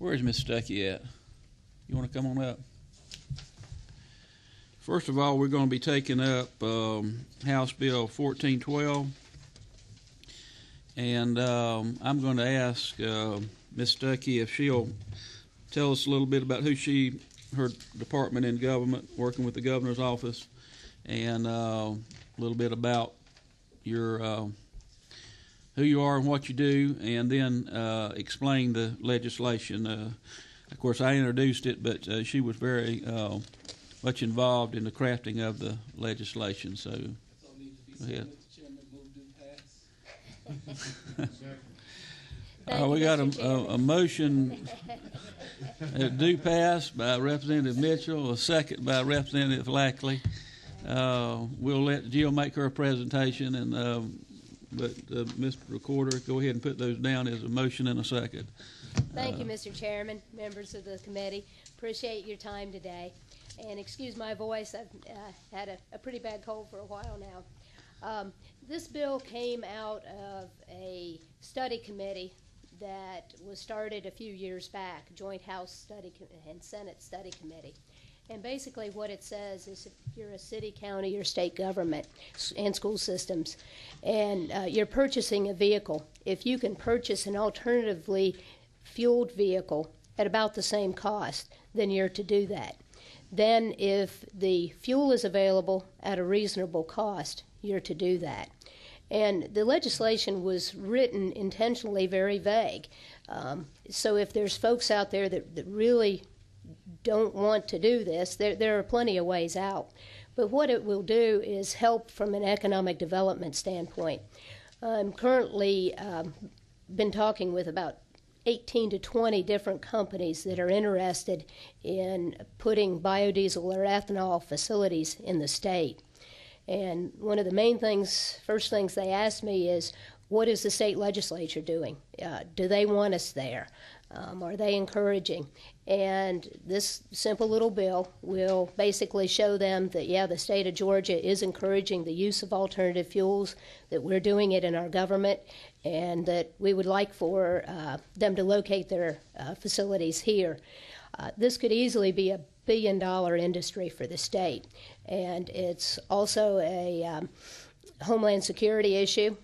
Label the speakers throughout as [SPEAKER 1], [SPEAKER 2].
[SPEAKER 1] Where's Miss Stuckey at? You want to come on up? First of all, we're going to be taking up House Bill 1412, and I'm going to ask Miss Stuckey if she'll tell us a little bit about her department in government, working with the governor's office, and a little bit about your who you are and what you do, and then explain the legislation. Of course, I introduced it, but she was very much involved in the crafting of the legislation. So, go ahead. We got a motion do pass by Representative Mitchell, a second by Representative Lackley. We'll let Jill make her presentation, and but Mr. Recorder, go ahead and put those down as a motion and a second.
[SPEAKER 2] Thank you, Mr. Chairman, members of the committee. Appreciate your time today. And excuse my voice, I've had a pretty bad cold for a while now. This bill came out of a study committee that was started a few years back, Joint House Study and Senate Study Committee. And basically what it says is if you're a city, county, or state government and school systems, and you're purchasing a vehicle, if you can purchase an alternatively fueled vehicle at about the same cost, then you're to do that. Then if the fuel is available at a reasonable cost, you're to do that. And the legislation was written intentionally very vague. So if there's folks out there that really don't want to do this, there are plenty of ways out. But what it will do is help from an economic development standpoint. I'm currently been talking with about 18 to 20 different companies that are interested in putting biodiesel or ethanol facilities in the state. And one of the first things they asked me is, what is the state legislature doing? Do they want us there? Are they encouraging? And this simple little bill will basically show them that, yeah, the state of Georgia is encouraging the use of alternative fuels, that we're doing it in our government, and that we would like for them to locate their facilities here. This could easily be a billion-dollar industry for the state, and it's also a homeland security issue.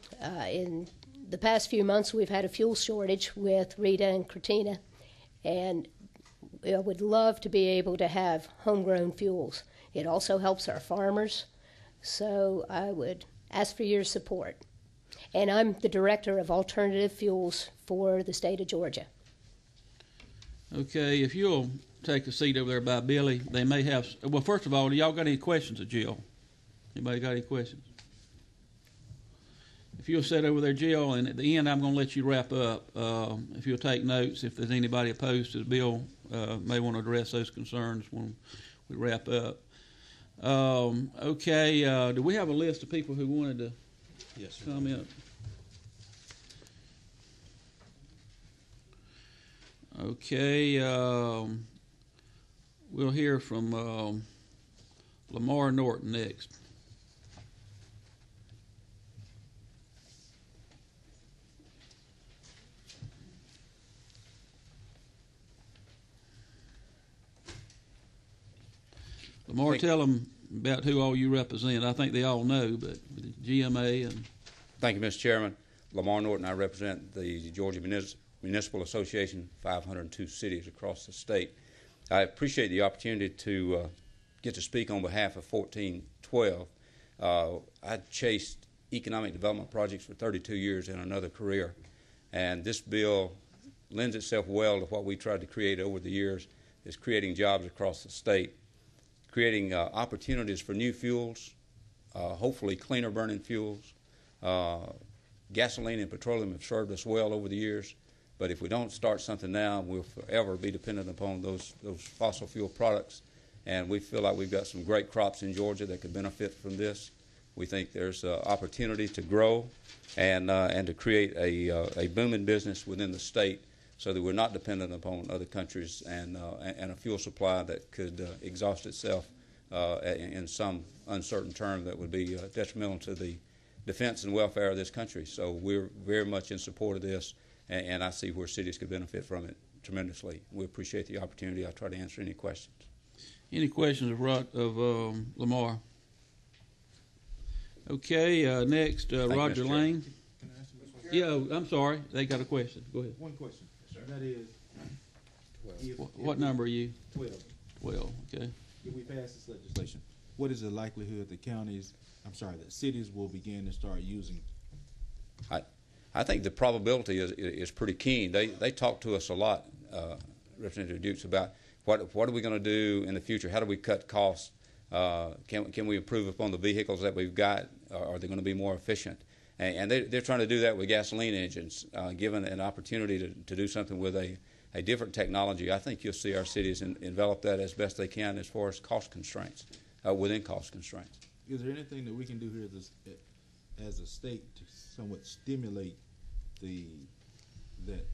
[SPEAKER 2] In the past few months, we've had a fuel shortage with Rita and Katrina, and I would love to be able to have homegrown fuels. It also helps our farmers, so I would ask for your support. And I'm the Director of Alternative Fuels for the state of Georgia.
[SPEAKER 1] Okay, if you'll take a seat over there by Billy, they may have, well, first of all, do y'all got any questions of Jill? Anybody got any questions? If you'll sit over there, Jill, and at the end I'm going to let you wrap up. If you'll take notes, if there's anybody opposed to the bill, may want to address those concerns when we wrap up. Okay, do we have a list of people who wanted to comment? Okay, we'll hear from Lamar Norton next. Lamar, tell them about who all you represent. I think they all know, but GMA and...
[SPEAKER 3] Thank you, Mr. Chairman. Lamar Norton, I represent the Georgia Municipal Association, 502 cities across the state. I appreciate the opportunity to get to speak on behalf of 1412. I chased economic development projects for 32 years in another career, and this bill lends itself well to what we tried to create over the years, is creating jobs across the state, creating opportunities for new fuels, hopefully cleaner burning fuels. Gasoline and petroleum have served us well over the years, but if we don't start something now, we'll forever be dependent upon those fossil fuel products. And we feel like we've got some great crops in Georgia that could benefit from this. We think there's opportunity to grow and to create a booming business within the state, so that we're not dependent upon other countries and a fuel supply that could exhaust itself in some uncertain term that would be detrimental to the defense and welfare of this country. So we're very much in support of this, and I see where cities could benefit from it tremendously. We appreciate the opportunity. I'll try to answer any questions.
[SPEAKER 1] Any questions of Lamar? Okay, next,
[SPEAKER 3] you,
[SPEAKER 1] Roger
[SPEAKER 3] Mr.
[SPEAKER 1] Lane.
[SPEAKER 4] Can I ask you a question?
[SPEAKER 1] Yeah, I'm sorry, they got a question. Go ahead.
[SPEAKER 4] One question, and that is,
[SPEAKER 1] What number are you?
[SPEAKER 4] 12,
[SPEAKER 1] 12, okay.
[SPEAKER 4] if we pass this legislation, what is the likelihood that that cities will begin to start using?
[SPEAKER 3] I think the probability is pretty keen. They talk to us a lot, Representative Dukes, about what are we going to do in the future? How do we cut costs? Can we improve upon the vehicles that we've got? Are they going to be more efficient? And they're trying to do that with gasoline engines. Given an opportunity to do something with a different technology, I think you'll see our cities envelop that as best they can as far as cost constraints, within cost constraints.
[SPEAKER 4] Is there anything that we can do here as a state to somewhat stimulate that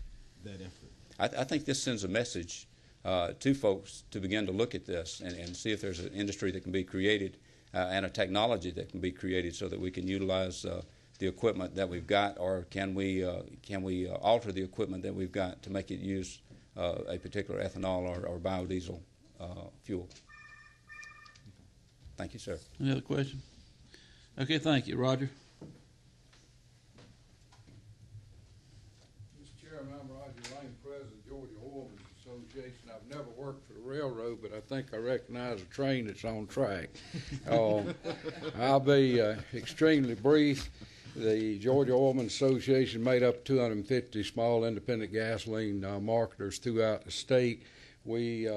[SPEAKER 4] effort?
[SPEAKER 3] I think this sends a message to folks to begin to look at this and see if there's an industry that can be created and a technology that can be created so that we can utilize the equipment that we've got, or can we alter the equipment that we've got to make it use a particular ethanol or biodiesel fuel. Thank you, sir.
[SPEAKER 1] Any other question? Okay, thank you. Roger?
[SPEAKER 5] Mr. Chairman, I'm Roger Lane, President, Georgia Oilmen's Association. I've never worked for the railroad, but I think I recognize a train that's on track. I'll be extremely brief. The Georgia Oilmen's Association made up 250 small independent gasoline marketers throughout the state. We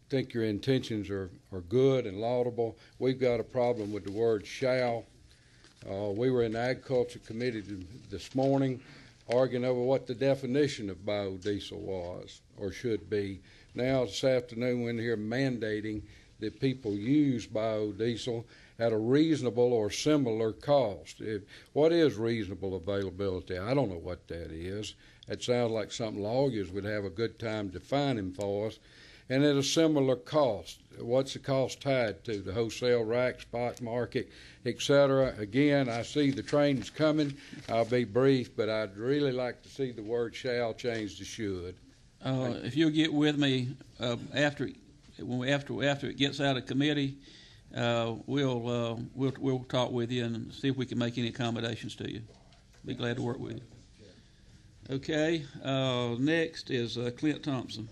[SPEAKER 5] think your intentions are good and laudable. We've got a problem with the word shall. We were in the Agriculture Committee this morning arguing over what the definition of biodiesel was or should be. Now this afternoon we're in here mandating that people use biodiesel at a reasonable or similar cost. What is reasonable availability? I don't know what that is. It sounds like something lawyers would have a good time defining for us. And at a similar cost. What's the cost tied to? The wholesale rack, spot market, etc. Again, I see the train's coming. I'll be brief, but I'd really like to see the word shall change to should.
[SPEAKER 1] If you'll get with me after it gets out of committee, we'll talk with you and see if we can make any accommodations to you. Be glad to work with you. Okay. Next is Clint Thompson.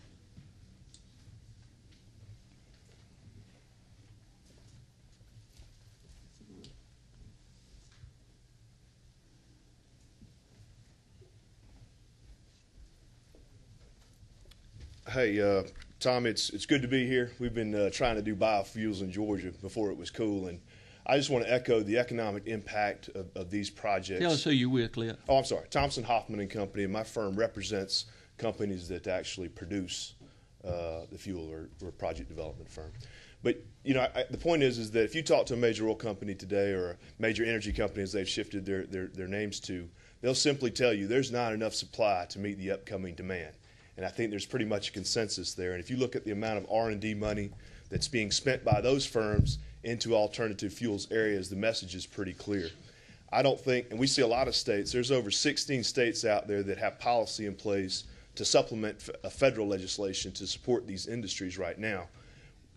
[SPEAKER 6] Hey, Tom, it's good to be here. We've been trying to do biofuels in Georgia before it was cool, and I just want to echo the economic impact of these projects.
[SPEAKER 1] Tell us who you're with, Clint.
[SPEAKER 6] Oh, I'm sorry. Thompson, Hoffman and Company, and my firm represents companies that actually produce the fuel or project development firm. But, you know, the point is that if you talk to a major oil company today or a major energy company as they've shifted their names to, they'll simply tell you there's not enough supply to meet the upcoming demand. And I think there's pretty much a consensus there. And if you look at the amount of R&D money that's being spent by those firms into alternative fuels areas, the message is pretty clear. I don't think, and we see a lot of states, there's over 16 states out there that have policy in place to supplement a federal legislation to support these industries right now.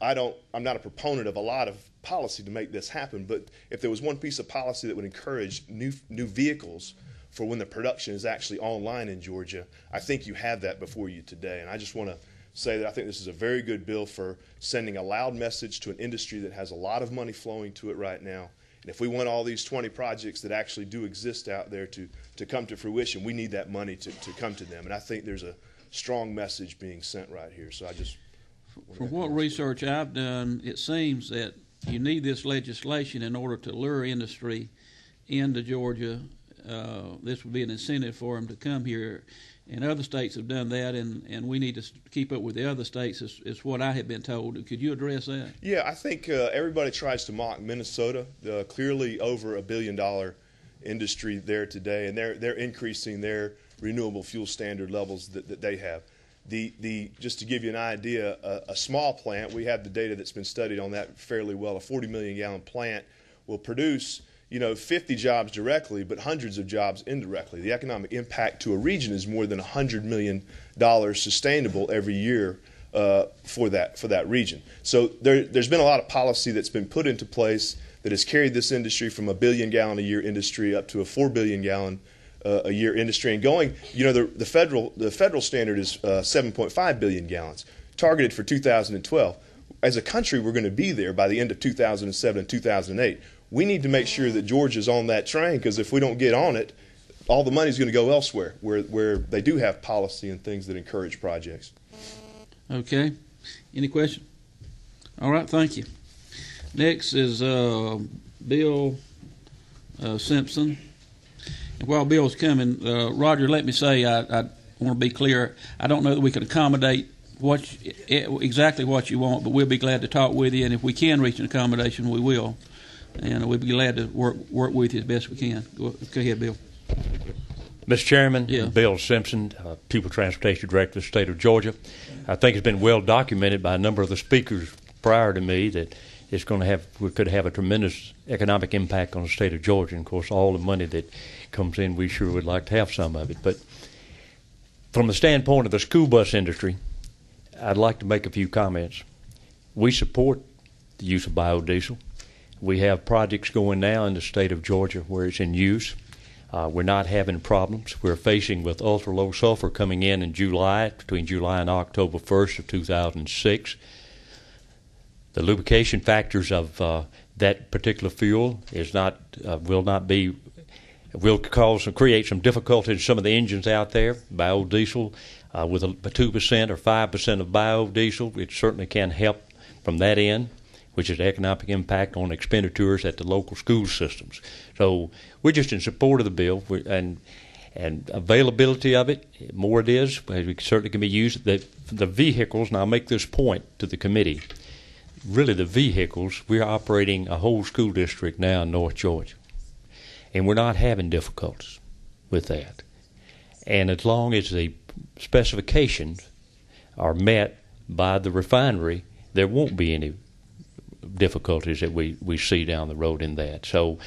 [SPEAKER 6] I'm not a proponent of a lot of policy to make this happen, but if there was one piece of policy that would encourage new vehicles for when the production is actually online in Georgia, I think you have that before you today. And I just want to say that I think this is a very good bill for sending a loud message to an industry that has a lot of money flowing to it right now. And if we want all these 20 projects that actually do exist out there to come to fruition, we need that money to come to them. And I think there's a strong message being sent right here. So I just...
[SPEAKER 1] From what research I've done, it seems that you need this legislation in order to lure industry into Georgia. This would be an incentive for them to come here, and other states have done that, and we need to keep up with the other states, is what I have been told. Could you address that?
[SPEAKER 6] Yeah, I think everybody tries to mock Minnesota. Clearly over $1 billion industry there today, and they're increasing their renewable fuel standard levels that they have. Just to give you an idea, a small plant, we have the data that's been studied on that fairly well, a 40 million gallon plant will produce 50 jobs directly, but hundreds of jobs indirectly. The economic impact to a region is more than $100 million sustainable every year for that region. So there's been a lot of policy that's been put into place that has carried this industry from a billion-gallon a year industry up to a 4 billion gallon a year industry, and going. The federal standard is 7.5 billion gallons, targeted for 2012. As a country, we're going to be there by the end of 2007 and 2008. We need to make sure that Georgia's on that train, because if we don't get on it, all the money's going to go elsewhere, where they do have policy and things that encourage projects.
[SPEAKER 1] Okay. Any question? All right, thank you. Next is Bill Simpson. And while Bill's coming, Roger, let me say I want to be clear. I don't know that we can accommodate exactly what you want, but we'll be glad to talk with you, and if we can reach an accommodation, we will. And we'll be glad to work with you as best we can. Go ahead, Bill.
[SPEAKER 7] Mr. Chairman,
[SPEAKER 1] Yeah.
[SPEAKER 7] Bill Simpson, Pupil Transportation Director of the state of Georgia. I think it's been well documented by a number of the speakers prior to me that we could have a tremendous economic impact on the state of Georgia. And of course, all the money that comes in, we sure would like to have some of it. But from the standpoint of the school bus industry, I'd like to make a few comments. We support the use of biodiesel. We have projects going now in the state of Georgia where it's in use. We're not having problems. We're facing with ultra-low sulfur coming in July, between July and October 1st of 2006. The lubrication factors of that particular fuel will create some difficulty in some of the engines out there. Biodiesel, with a 2% or 5% of biodiesel, it certainly can help from that end, which is the economic impact on expenditures at the local school systems. So we're just in support of the bill, and availability of it, more it is, it certainly can be used. The vehicles, and I'll make this point to the committee, really the vehicles, we're operating a whole school district now in North Georgia, and we're not having difficulties with that. And as long as the specifications are met by the refinery, there won't be any difficulties that we see down the road in that. So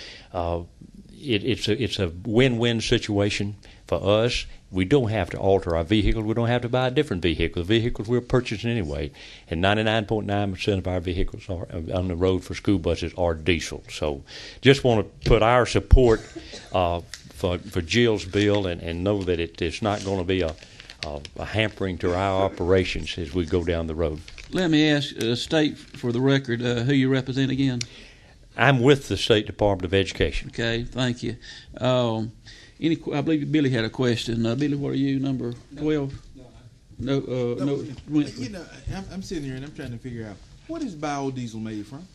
[SPEAKER 7] it's a win-win situation for us. We don't have to alter our vehicle. We don't have to buy a different vehicle. The vehicles we're purchasing anyway, and 99.9% of our vehicles are on the road for school buses are diesel. So just want to put our support for Jill's bill and know that it's not going to be a hampering to our operations as we go down the road.
[SPEAKER 1] Let me ask, state for the record, who you represent again?
[SPEAKER 7] I'm with the State Department of Education.
[SPEAKER 1] Okay, thank you. I believe Billy had a question. Billy, what are you, number 12? No.
[SPEAKER 4] I'm sitting here and I'm trying to figure out, what is biodiesel made from?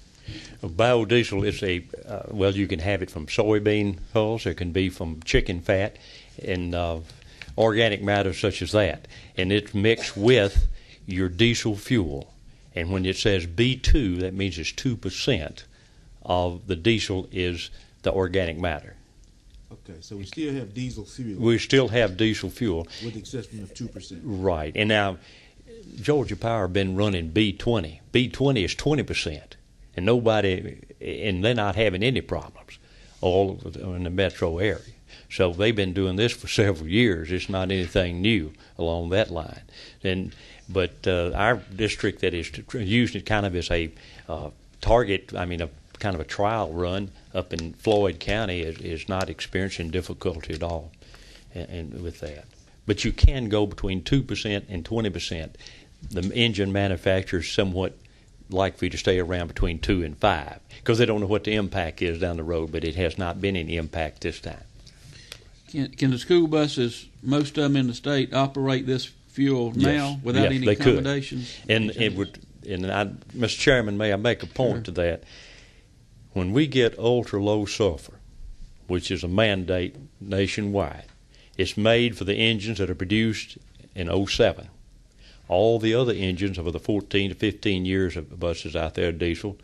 [SPEAKER 7] Biodiesel is you can have it from soybean hulls. It can be from chicken fat and organic matter such as that. And it's mixed with your diesel fuel. And when it says B2, that means it's 2% of the diesel is the organic matter.
[SPEAKER 4] Okay, so we still have diesel fuel.
[SPEAKER 7] We still have diesel fuel.
[SPEAKER 4] With the exception of 2%.
[SPEAKER 7] Right. And now, Georgia Power been running B20. B20 is 20%. And they're not having any problems all in the metro area. So they've been doing this for several years. It's not anything new along that line. But our district that is using it kind of as a kind of a trial run up in Floyd County is not experiencing difficulty at all and with that. But you can go between 2% and 20%. The engine manufacturers somewhat like for you to stay around between 2 and 5 because they don't know what the impact is down the road, but it has not been any impact this time.
[SPEAKER 1] Can the school buses, most of them in the state, operate this fuel now without any accommodations?
[SPEAKER 7] And Mr. Chairman, may I make a point to that? When we get ultra-low sulfur, which is a mandate nationwide, it's made for the engines that are produced in 07. All the other engines over the 14 to 15 years of buses out there, diesel,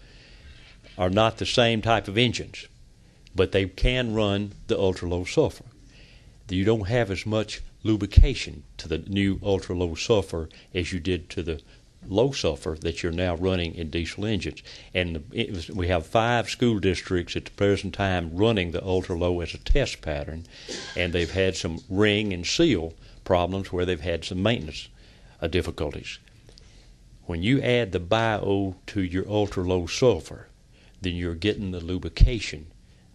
[SPEAKER 7] are not the same type of engines, but they can run the ultra-low sulfur. You don't have as much lubrication to the new ultra-low sulfur as you did to the low sulfur that you're now running in diesel engines. And we have 5 school districts at the present time running the ultra-low as a test pattern, and they've had some ring and seal problems where they've had some maintenance difficulties. When you add the bio to your ultra-low sulfur, then you're getting the lubrication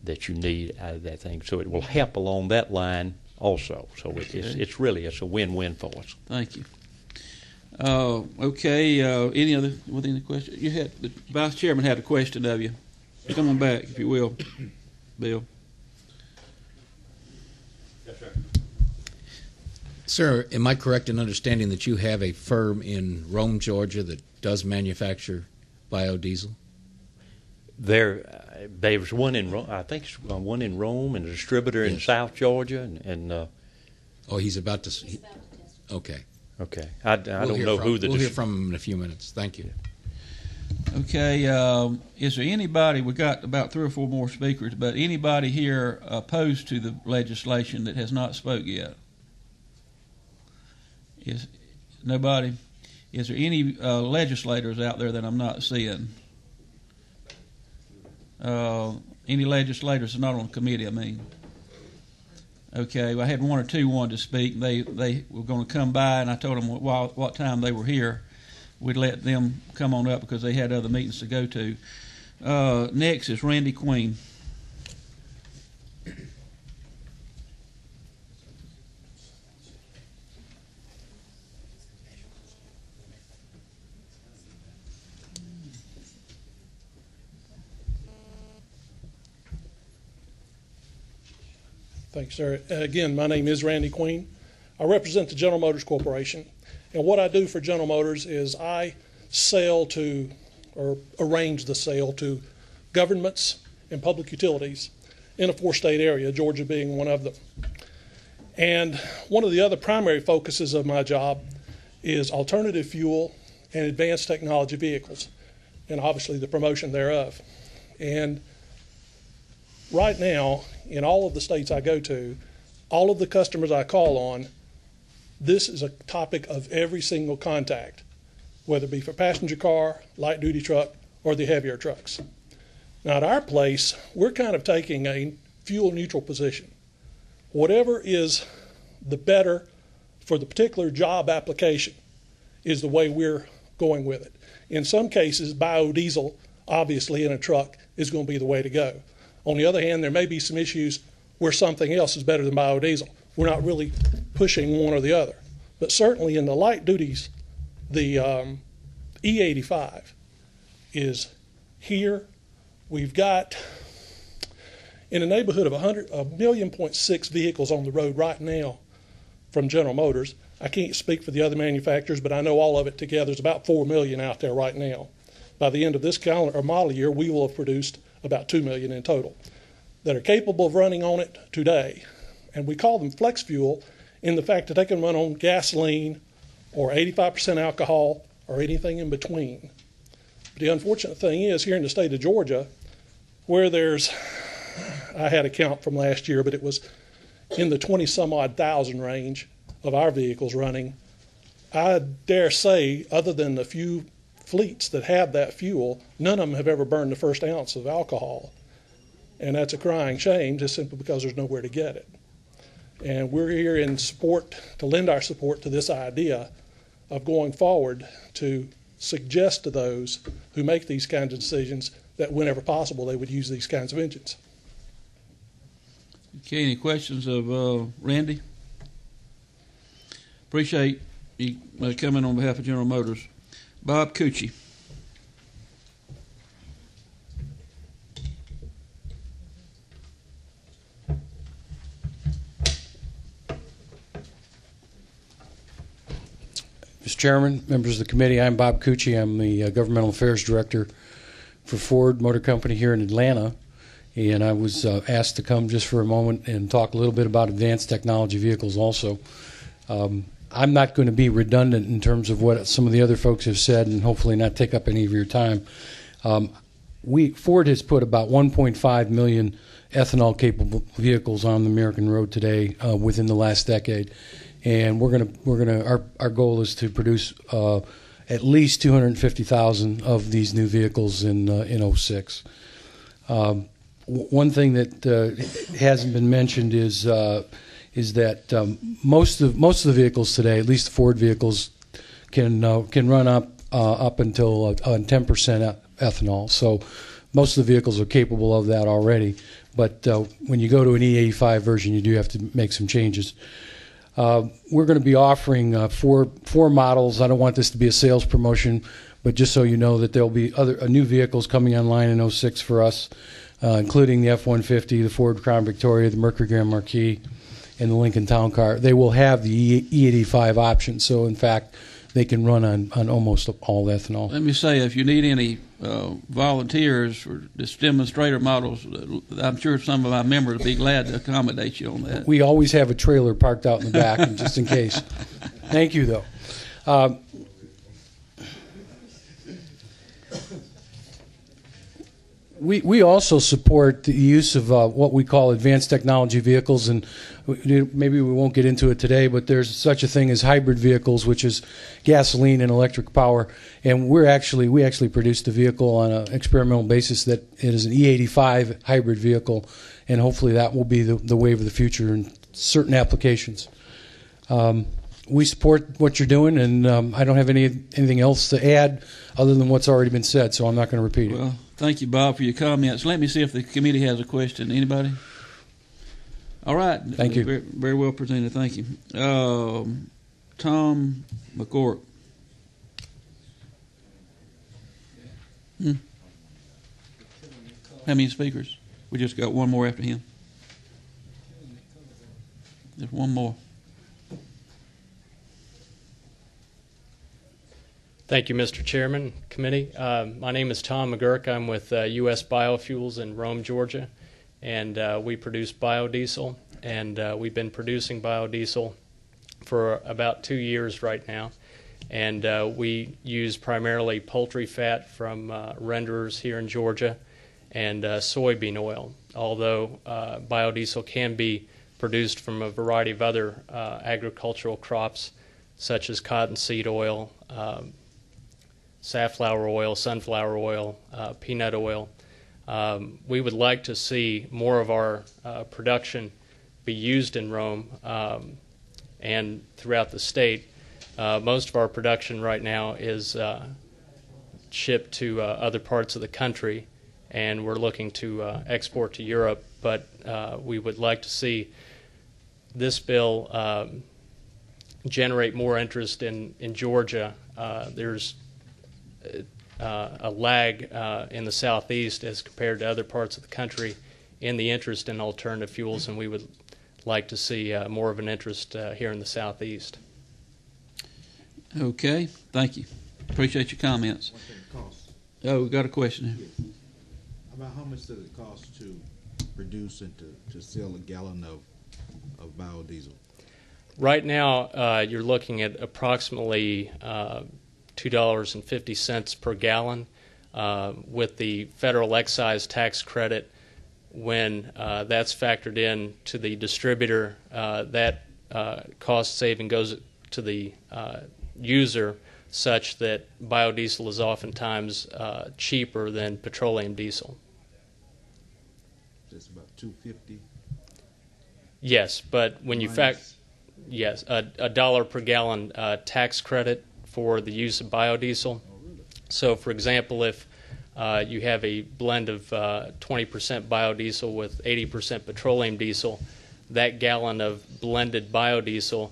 [SPEAKER 7] that you need out of that thing. So it will help along that line also. So it's really a win-win for us.
[SPEAKER 1] Thank you. Okay. Any other questions? You had the Vice Chairman had a question of you. Come on back, if you will, Bill.
[SPEAKER 7] Yes, sir.
[SPEAKER 8] Sir, am I correct in understanding that you have a firm in Rome, Georgia, that does manufacture biodiesel?
[SPEAKER 7] There's one in Rome. I think it's one in Rome, and a distributor in South Georgia, and
[SPEAKER 8] oh, he's about to. Okay.
[SPEAKER 7] Okay. I don't know who the.
[SPEAKER 8] We'll hear from him in a few minutes. Thank you.
[SPEAKER 1] Okay. Is there anybody? We got about 3 or 4 more speakers, but anybody here opposed to the legislation that has not spoke yet? Is nobody? Is there any legislators out there that I'm not seeing? Any legislators not on the committee, I mean. Okay, well, I had 1 or 2 wanted to speak. They were going to come by, and I told them what time they were here. We'd let them come on up because they had other meetings to go to. Next is Randy Queen.
[SPEAKER 9] Thanks, sir. Again, my name is Randy Queen. I represent the General Motors Corporation. And what I do for General Motors is I sell to, or arrange the sale to, governments and public utilities in a 4-state area, Georgia being one of them. And one of the other primary focuses of my job is alternative fuel and advanced technology vehicles, and obviously the promotion thereof. And right now, in all of the states I go to, all of the customers I call on, this is a topic of every single contact, whether it be for passenger car, light duty truck, or the heavier trucks. Now at our place, we're kind of taking a fuel neutral position. Whatever is the better for the particular job application is the way we're going with it. In some cases, biodiesel, obviously in a truck, is going to be the way to go. On the other hand, there may be some issues where something else is better than biodiesel. We're not really pushing one or the other. But certainly in the light duties, the E85 is here. We've got in the neighborhood of 1.6 million vehicles on the road right now from General Motors. I can't speak for the other manufacturers, but I know all of it together is about 4 million out there right now. By the end of this calendar or model year, we will have produced about 2 million in total that are capable of running on it today. And we call them flex fuel in the fact that they can run on gasoline or 85% alcohol or anything in between. But the unfortunate thing is here in the state of Georgia, where there's, I had a count from last year, but it was in the 20-some-odd thousand range of our vehicles running. I dare say, other than the few fleets that have that fuel, none of them have ever burned the first ounce of alcohol. And that's a crying shame just simply because there's nowhere to get it. And we're here in support, to lend our support to this idea of going forward to suggest to those who make these kinds of decisions that whenever possible they would use these kinds of engines.
[SPEAKER 1] Okay, any questions of Randy? Appreciate you coming on behalf of General Motors. Bob Cucci.
[SPEAKER 10] Mr. Chairman, members of the committee, I'm Bob Cucci. I'm the Governmental Affairs Director for Ford Motor Company here in Atlanta. And I was asked to come just for a moment and talk a little bit about advanced technology vehicles also. I'm not going to be redundant in terms of what some of the other folks have said and hopefully not take up any of your time. Ford has put about 1.5 million ethanol-capable vehicles on the American road today within the last decade. And our goal is to produce at least 250,000 of these new vehicles in '06. One thing that hasn't been mentioned is that most of the vehicles today, at least the Ford vehicles, can run up until 10% ethanol. So most of the vehicles are capable of that already. But when you go to an E85 version, you do have to make some changes. We're going to be offering four models. I don't want this to be a sales promotion, but just so you know that there'll be other new vehicles coming online in '06 for us, including the F-150, the Ford Crown Victoria, the Mercury Grand Marquis, and the Lincoln Town Car. They will have the E85 option, so in fact, they can run on almost all ethanol.
[SPEAKER 1] Let me say, if you need any volunteers for this demonstrator models, I'm sure some of our members will be glad to accommodate you on that.
[SPEAKER 10] We always have a trailer parked out in the back, just in case. Thank you, though. We also support the use of what we call advanced technology vehicles, and maybe we won't get into it today, but there's such a thing as hybrid vehicles, which is gasoline and electric power. And we actually produced a vehicle on an experimental basis that it is an E85 hybrid vehicle, and hopefully that will be the wave of the future in certain applications. We support what you're doing, and I don't have anything else to add other than what's already been said, so I'm not going to repeat it.
[SPEAKER 1] Well, thank you, Bob, for your comments. Let me see if the committee has a question. Anybody? All right.
[SPEAKER 10] Thank you.
[SPEAKER 1] Very, very well presented. Thank you. Tom McCork. How many speakers? We just got one more after him. There's one more.
[SPEAKER 11] Thank you, Mr. Chairman, committee. My name is Tom McGurk. I'm with U.S. Biofuels in Rome, Georgia, and we produce biodiesel, and we've been producing biodiesel for about 2 years right now, and we use primarily poultry fat from renderers here in Georgia and soybean oil, although biodiesel can be produced from a variety of other agricultural crops such as cottonseed oil, safflower oil, sunflower oil, peanut oil. We would like to see more of our production be used in Rome and throughout the state. Most of our production right now is shipped to other parts of the country, and we're looking to export to Europe, but we would like to see this bill generate more interest in Georgia. There's a lag in the southeast as compared to other parts of the country in the interest in alternative fuels, and we would like to see more of an interest here in the southeast.
[SPEAKER 1] Okay, thank you. Appreciate your comments. Oh, we got a question here.
[SPEAKER 4] About how much does it cost to produce and to sell a gallon of biodiesel?
[SPEAKER 11] Right now, you're looking at approximately $2.50 per gallon. With the federal excise tax credit, when that's factored in to the distributor, that cost saving goes to the user, such that biodiesel is oftentimes cheaper than petroleum diesel.
[SPEAKER 4] That's about $2.50.
[SPEAKER 11] Yes, but when you yes, a dollar per gallon tax credit for the use of biodiesel. So, for example, if you have a blend of 20% biodiesel with 80% petroleum diesel, that gallon of blended biodiesel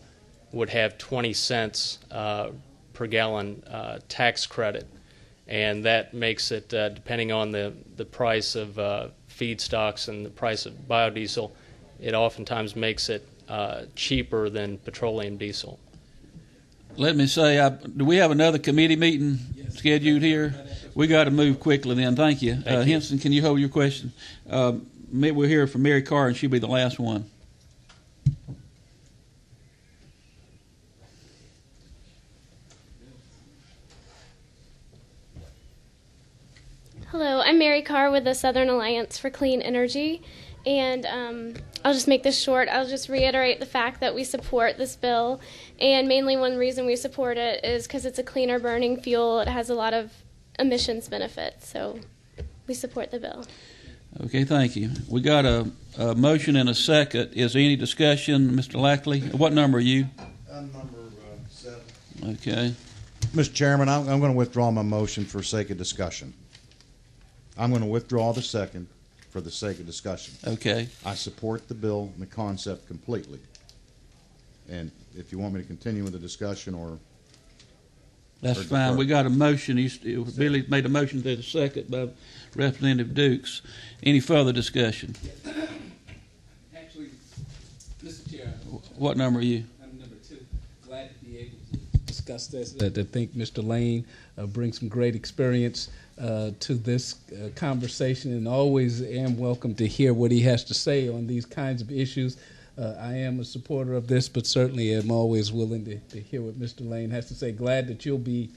[SPEAKER 11] would have 20 cents per gallon tax credit, and that makes it, depending on the price of feedstocks and the price of biodiesel, it oftentimes makes it cheaper than petroleum diesel.
[SPEAKER 1] Let me say, do we have another committee meeting scheduled here? We got to move quickly then. Thank you. Henson, can you hold your question? We'll hear from Mary Carr, and she'll be the last one.
[SPEAKER 12] Hello, I'm Mary Carr with the Southern Alliance for Clean Energy, and I'll just make this short. I'll just reiterate the fact that we support this bill, and mainly one reason we support it is because it's a cleaner burning fuel. It has a lot of emissions benefits, so we support the bill.
[SPEAKER 1] Okay, thank you. We got a motion and a second. Is there any discussion, Mr. Lackley? What number are you?
[SPEAKER 4] I'm number 7.
[SPEAKER 1] Okay.
[SPEAKER 4] Mr. Chairman, I'm going to withdraw my motion for sake of discussion. I'm going to withdraw the second for the sake of discussion.
[SPEAKER 1] Okay.
[SPEAKER 4] I support the bill and the concept completely. And if you want me to continue with the discussion or...
[SPEAKER 1] That's fine. We got a motion. Billy made a motion to the second by Representative Dukes. Any further discussion?
[SPEAKER 13] Actually, Mr. Chair.
[SPEAKER 1] What number are you?
[SPEAKER 13] I'm number 2. Glad to be able to discuss this. I think Mr. Lane brings some great experience to this conversation, and always am welcome to hear what he has to say on these kinds of issues. I am a supporter of this, but certainly am always willing to hear what Mr. Lane has to say. Glad that you'll be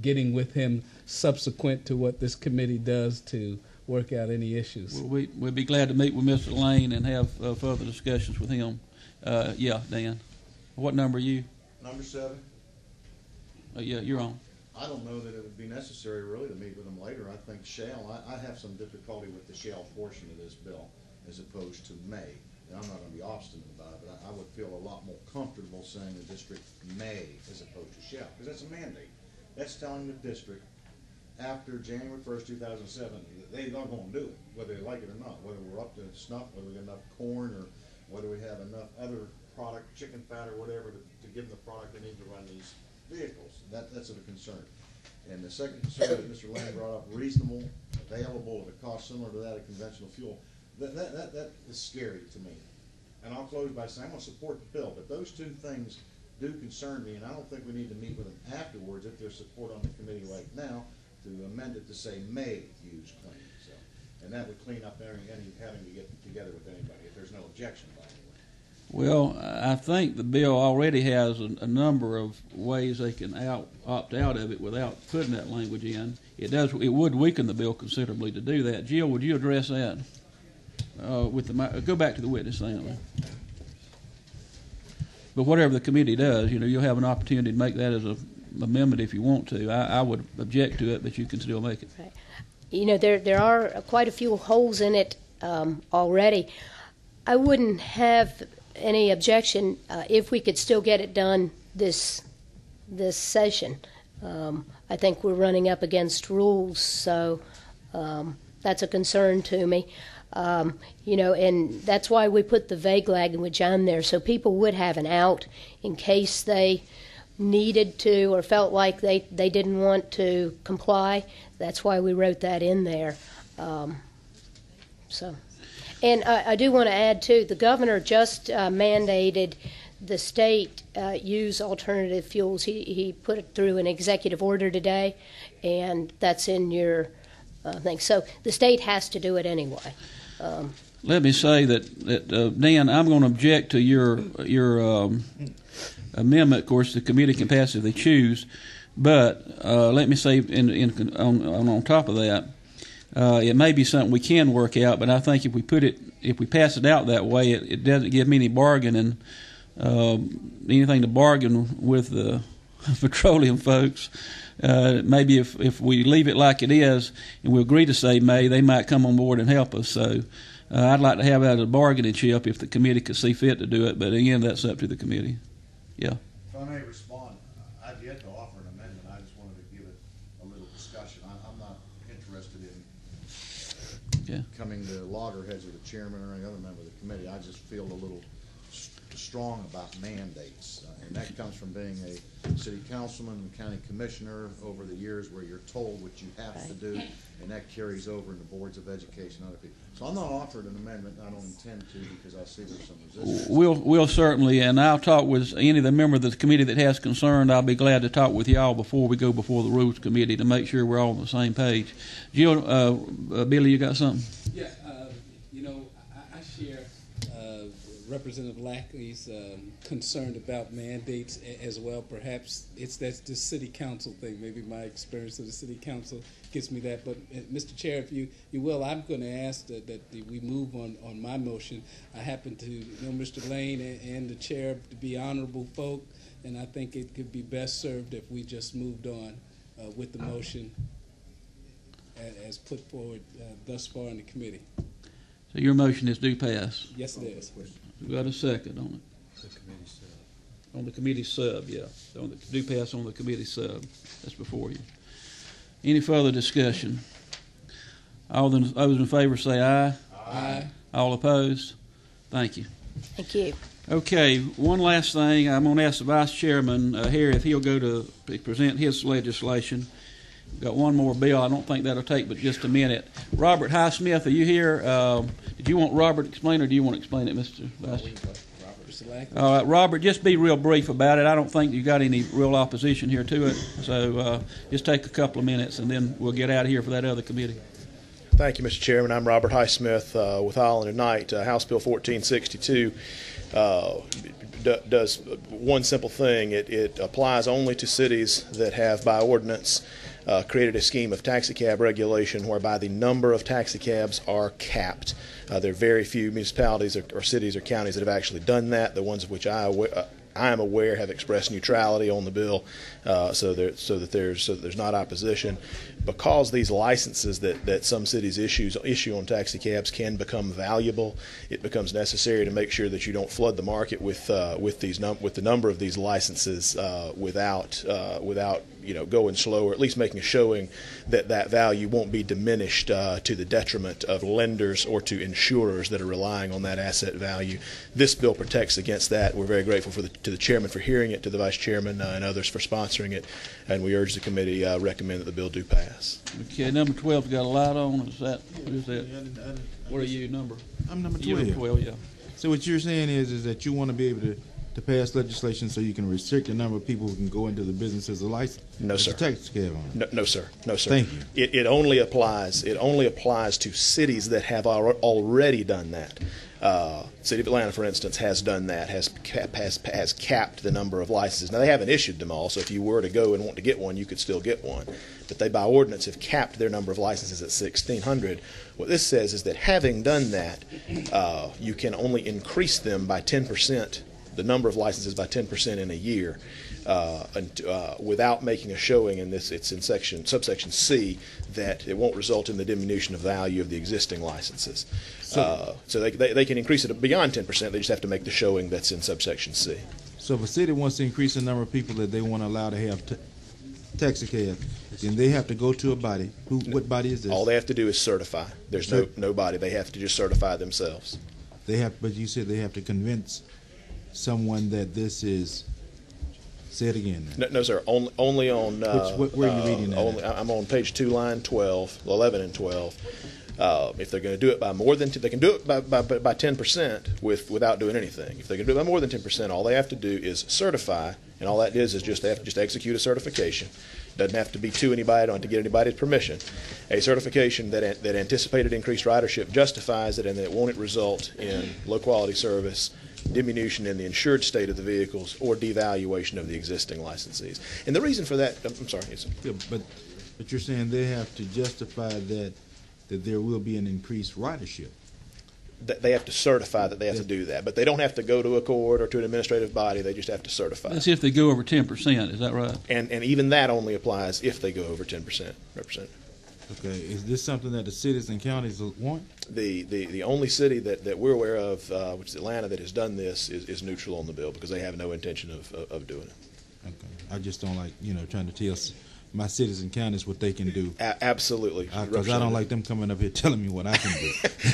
[SPEAKER 13] getting with him subsequent to what this committee does to work out any issues.
[SPEAKER 1] Well, we'll be glad to meet with Mr. Lane and have further discussions with him. Yeah, Dan. What number are you?
[SPEAKER 4] Number 7.
[SPEAKER 1] Yeah, you're on.
[SPEAKER 4] I don't know that it would be necessary really to meet with them later. I think shall. I have some difficulty with the shall portion of this bill as opposed to may. And I'm not going to be obstinate about it, but I would feel a lot more comfortable saying the district may as opposed to shall, because that's a mandate. That's telling the district after January 1st, 2007, they are going to do it, whether they like it or not, whether we're up to snuff, whether we got enough corn, or whether we have enough other product, chicken fat or whatever, to give them the product they need to run these vehicles. That's of a concern. And the second concern that Mr. Lane brought up, reasonable, available at a cost similar to that of conventional fuel, that is scary to me. And I'll close by saying I'm going to support the bill, but those two things do concern me, and I don't think we need to meet with them afterwards if there's support on the committee right now to amend it to say may use clean. So, and that would clean up any having to get together with anybody if there's no objection by anyone.
[SPEAKER 1] Well, I think the bill already has a number of ways they can opt out of it without putting that language in. It would weaken the bill considerably to do that. Jill, would you address that? Go back to the witness stand. But whatever the committee does, you'll have an opportunity to make that as an amendment if you want to. I would object to it, but you can still make it.
[SPEAKER 2] Right. There are quite a few holes in it already. I wouldn't have any objection if we could still get it done this session. I think we're running up against rules, so that's a concern to me. And that's why we put the vague language on there, so people would have an out in case they needed to or felt like they didn't want to comply. That's why we wrote that in there. And I do want to add, too, the governor just mandated the state use alternative fuels. He put it through an executive order today, and that's in your thing. So the state has to do it anyway.
[SPEAKER 1] Let me say that Dan, I'm going to object to your amendment. Of course, the committee can pass if they choose, but let me say on top of that, it may be something we can work out. But I think if we pass it out that way, it doesn't give me any bargaining, anything to bargain with the petroleum folks. Maybe if we leave it like it is and we agree to say may, they might come on board and help us. So I'd like to have that as a bargaining chip if the committee could see fit to do it. But again, that's up to the committee. Yeah.
[SPEAKER 4] If I may respond, I've yet to offer an amendment. I just wanted to give it a little discussion. I'm not interested in coming to loggerheads with the chairman or any other member of the committee. I just feel a little strong about mandates, and that comes from being a city councilman and county commissioner over the years, where you're told what you have to do, and that carries over into boards of education and other people. So I'm not offered an amendment. I don't intend to, because I see there's some resistance.
[SPEAKER 1] We'll certainly, and I'll talk with any of the members of the committee that has concern. I'll be glad to talk with y'all before we go before the Rules Committee to make sure we're all on the same page. Jill, Billy, you got something?
[SPEAKER 13] Yeah, I share Representative Lackley's concerned about mandates as well. Perhaps that's the city council thing. Maybe my experience of the city council gets me that. But Mr. Chair, if you will, I'm going to ask that we move on my motion. I happen to know Mr. Lane and the chair to be honorable folk, and I think it could be best served if we just moved on with the motion as put forward thus far in the committee.
[SPEAKER 1] So your motion is do pass.
[SPEAKER 13] Yes, it is.
[SPEAKER 1] We got a second on it. On the committee sub, yeah. On the do pass on the committee sub. That's before you. Any further discussion? All those in favor say aye.
[SPEAKER 13] Aye.
[SPEAKER 1] All opposed? Thank you.
[SPEAKER 2] Thank you.
[SPEAKER 1] Okay, one last thing. I'm going to ask the Vice Chairman here if he'll go to present his legislation. We've got one more bill. I don't think that'll take but just a minute. Robert Highsmith, are you here? Did you want Robert to explain, or do you want to explain it, Mr. Vice? All right, Robert, just be real brief about it. I don't think you got any real opposition here to it, so just take a couple of minutes, and then we'll get out of here for that other committee.
[SPEAKER 6] Thank you, Mr. Chairman. I'm Robert Highsmith with Island and Knight. House Bill 1462 does one simple thing. It applies only to cities that have, by ordinance, created a scheme of taxicab regulation whereby the number of taxicabs are capped. There are very few municipalities or cities or counties that have actually done that. The ones of which I am aware have expressed neutrality on the bill, so that there's not opposition. Because these licenses that some cities issue on taxicabs can become valuable, it becomes necessary to make sure that you don't flood the market with the number of these licenses without going slow, or at least making a showing that value won't be diminished to the detriment of lenders or to insurers that are relying on that asset value. This bill protects against that. We're very grateful to the chairman for hearing it, to the vice chairman and others for sponsoring it, and we urge the committee recommend that the bill do pass.
[SPEAKER 1] Okay, number 12's got a light on. What is that? What are you, number?
[SPEAKER 14] I'm number 12.
[SPEAKER 1] You're number 12, yeah.
[SPEAKER 14] So what you're saying is that you want to be able to pass legislation so you can restrict the number of people who can go into the business as a license?
[SPEAKER 6] No, sir.
[SPEAKER 14] Taxicab on.
[SPEAKER 6] No, sir. No, sir.
[SPEAKER 14] Thank you.
[SPEAKER 6] It only applies to cities that have already done that. City of Atlanta, for instance, has done that, has capped the number of licenses. Now, they haven't issued them all, so if you were to go and want to get one, you could still get one. But they, by ordinance, have capped their number of licenses at 1,600. What this says is that having done that, you can only increase them by 10%, the number of licenses by 10% in a year, without making a showing in this. It's in subsection C that it won't result in the diminution of value of the existing licenses. So they can increase it beyond 10%. They just have to make the showing that's in subsection C.
[SPEAKER 14] So if a city wants to increase the number of people that they want to allow to have taxicab, then they have to go to a body. What body is this?
[SPEAKER 6] All they have to do is certify. There's no body. They have to just certify themselves.
[SPEAKER 14] But you said they have to convince someone that this is. Say it again.
[SPEAKER 6] No, sir. Only on.
[SPEAKER 14] Where are you reading that?
[SPEAKER 6] I'm on page 2, line 12, 11 and 12. If they're going to do it by more than they can do it by 10% without doing anything. If they can do it by more than 10%, all they have to do is certify, and all that is just they have to just execute a certification. Doesn't have to be to anybody. Don't have to get anybody's permission. A certification that anticipated increased ridership justifies it, and that it won't result in low quality service, diminution in the insured state of the vehicles, or devaluation of the existing licensees. And the reason for that, I'm sorry.
[SPEAKER 14] Yeah, but you're saying they have to justify that there will be an increased ridership.
[SPEAKER 6] They have to certify that they have to do that, but they don't have to go to a court or to an administrative body. They just have to certify.
[SPEAKER 1] That's if they go over 10%. Is that right?
[SPEAKER 6] And even that only applies if they go over 10%, Representative.
[SPEAKER 14] Okay, is this something that the cities and counties want?
[SPEAKER 6] The only city that we're aware of, which is Atlanta, that has done this is neutral on the bill because they have no intention of doing it.
[SPEAKER 14] Okay, I just don't like trying to tell my cities and counties what they can do.
[SPEAKER 6] Absolutely,
[SPEAKER 14] because I don't like them coming up here telling me what I can do.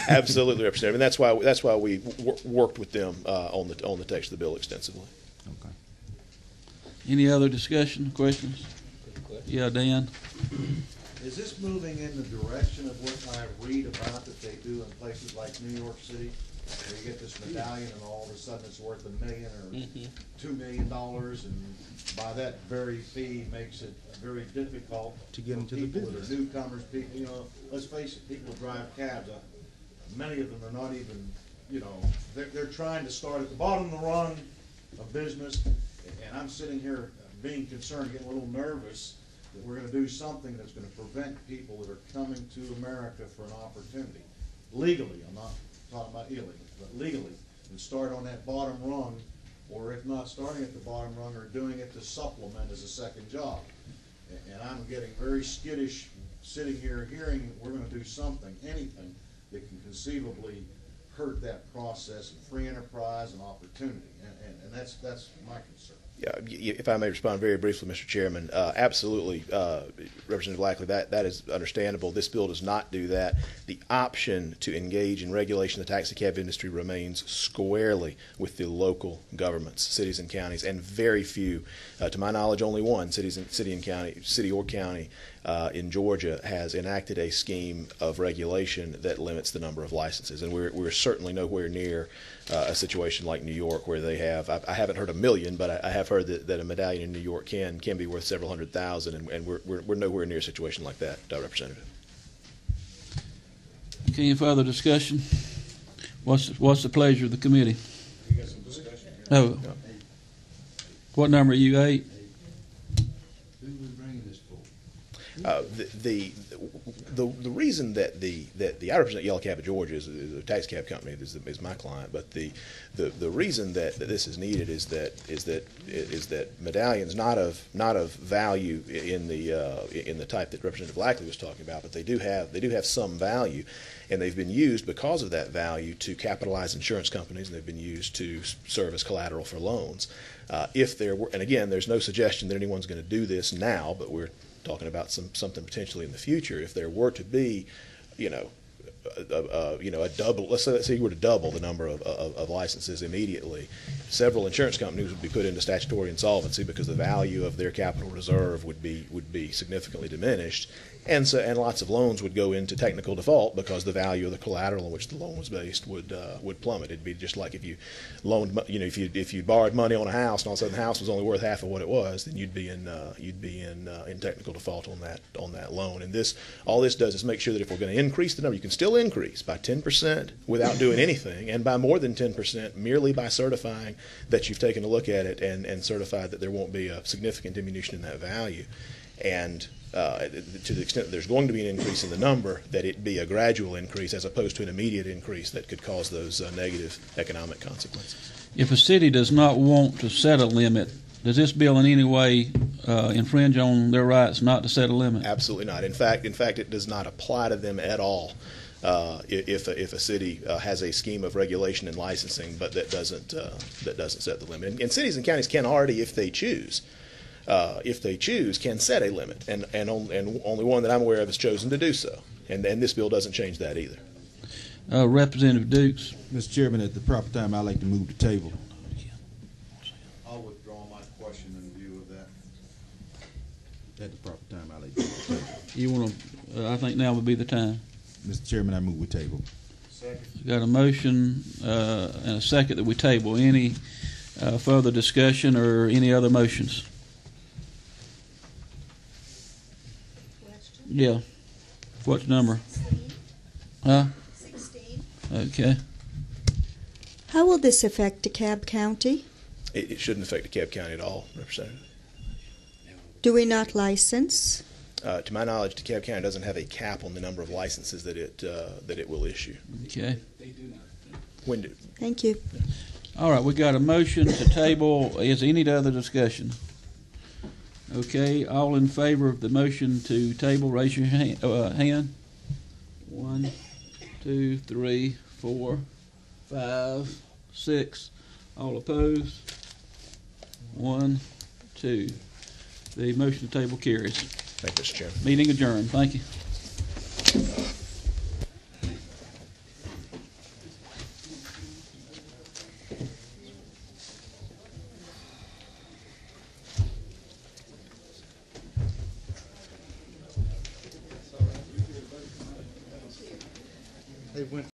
[SPEAKER 6] Absolutely, Representative, and that's why we worked with them on the text of the bill extensively.
[SPEAKER 14] Okay.
[SPEAKER 1] Any other discussion, questions? Yeah, Dan.
[SPEAKER 4] Is this moving in the direction of what I read about that they do in places like New York City, where you get this medallion and all of a sudden it's worth $1 million or $2 million, and by that very fee makes it very difficult
[SPEAKER 14] to get into
[SPEAKER 4] people
[SPEAKER 14] the business.
[SPEAKER 4] That are newcomers, people, let's face it, people who drive cabs, many of them are not even you know, they're trying to start at the bottom of the rung of business, and I'm sitting here being concerned, getting a little nervous that we're going to do something that's going to prevent people that are coming to America for an opportunity, legally, I'm not talking about illegally, but legally, and start on that bottom rung, or if not starting at the bottom rung, or doing it to supplement as a second job. And I'm getting very skittish sitting here hearing we're going to do something, anything, that can conceivably hurt that process of free enterprise and opportunity. And that's my concern.
[SPEAKER 6] Yeah, if I may respond very briefly, Mr. Chairman, absolutely, Representative Lackley, that is understandable. This bill does not do that. The option to engage in regulation of the taxi cab industry remains squarely with the local governments, cities and counties, and very few, to my knowledge, only one city or county in Georgia has enacted a scheme of regulation that limits the number of licenses, and we're certainly nowhere near a situation like New York, where they have. I haven't heard a million, but I have heard that a medallion in New York can be worth several $100,000, and we're nowhere near a situation like that, Representative.
[SPEAKER 1] Okay, any further discussion? What's the pleasure of the committee?
[SPEAKER 4] You got some discussion here?
[SPEAKER 1] Oh, what number are you, 8?
[SPEAKER 14] Who was bringing this for?
[SPEAKER 6] The reason that I represent Yellow Cab of Georgia is a taxi cab company is my client, but the reason that this is needed is that medallions not of value in the type that Representative Lackley was talking about, but they do have some value, and they've been used because of that value to capitalize insurance companies, and they've been used to serve as collateral for loans. If there were, and again, there's no suggestion that anyone's going to do this now, but we're talking about something potentially in the future. If there were to be, a double, let's say you were to double the number of licenses immediately, several insurance companies would be put into statutory insolvency because the value of their capital reserve would be significantly diminished, and lots of loans would go into technical default because the value of the collateral on which the loan was based would plummet. It'd be just like if you loaned, if you borrowed money on a house and all of a sudden the house was only worth half of what it was, then you'd be in technical default on that loan. And all this does is make sure that if we're going to increase the number, you can still increase by 10% without doing anything, and by more than 10% merely by certifying that you've taken a look at it and certified that there won't be a significant diminution in that value. And to the extent that there's going to be an increase in the number, that it be a gradual increase as opposed to an immediate increase that could cause those negative economic consequences.
[SPEAKER 1] If a city does not want to set a limit, does this bill in any way infringe on their rights not to set a limit?
[SPEAKER 6] Absolutely not. In fact, it does not apply to them at all. If a city has a scheme of regulation and licensing, but that doesn't set the limit, and cities and counties can already, if they choose, can set a limit, and only one that I'm aware of has chosen to do so, and this bill doesn't change that either.
[SPEAKER 1] Representative Dukes.
[SPEAKER 14] Mr. Chairman, at the proper time, I'd like to move the table.
[SPEAKER 4] I'll withdraw my question in view of that.
[SPEAKER 14] At the proper time, I'd like to move the table.
[SPEAKER 1] You want to? I think now would be the time.
[SPEAKER 14] Mr. Chairman, I move we table.
[SPEAKER 4] Second.
[SPEAKER 1] Got a motion and a second that we table. Any further discussion or any other motions?
[SPEAKER 15] Question?
[SPEAKER 1] Yeah. What number?
[SPEAKER 15] 16.
[SPEAKER 1] Huh?
[SPEAKER 15] 16.
[SPEAKER 1] Okay.
[SPEAKER 15] How will this affect DeKalb County?
[SPEAKER 6] It shouldn't affect DeKalb County at all, Representative.
[SPEAKER 15] Do we not license?
[SPEAKER 6] To my knowledge, DeKalb County doesn't have a cap on the number of licenses that it will issue.
[SPEAKER 1] Okay.
[SPEAKER 13] They do not.
[SPEAKER 6] When do?
[SPEAKER 15] Thank you.
[SPEAKER 1] All right, we got a motion to table. Is there any other discussion? Okay, all in favor of the motion to table, raise your hand. 1, 2, 3, 4, 5, 6. All opposed? 1, 2. The motion to table carries.
[SPEAKER 6] Thank you, Mr. Chairman.
[SPEAKER 1] Meeting adjourned. Thank you.
[SPEAKER 4] They went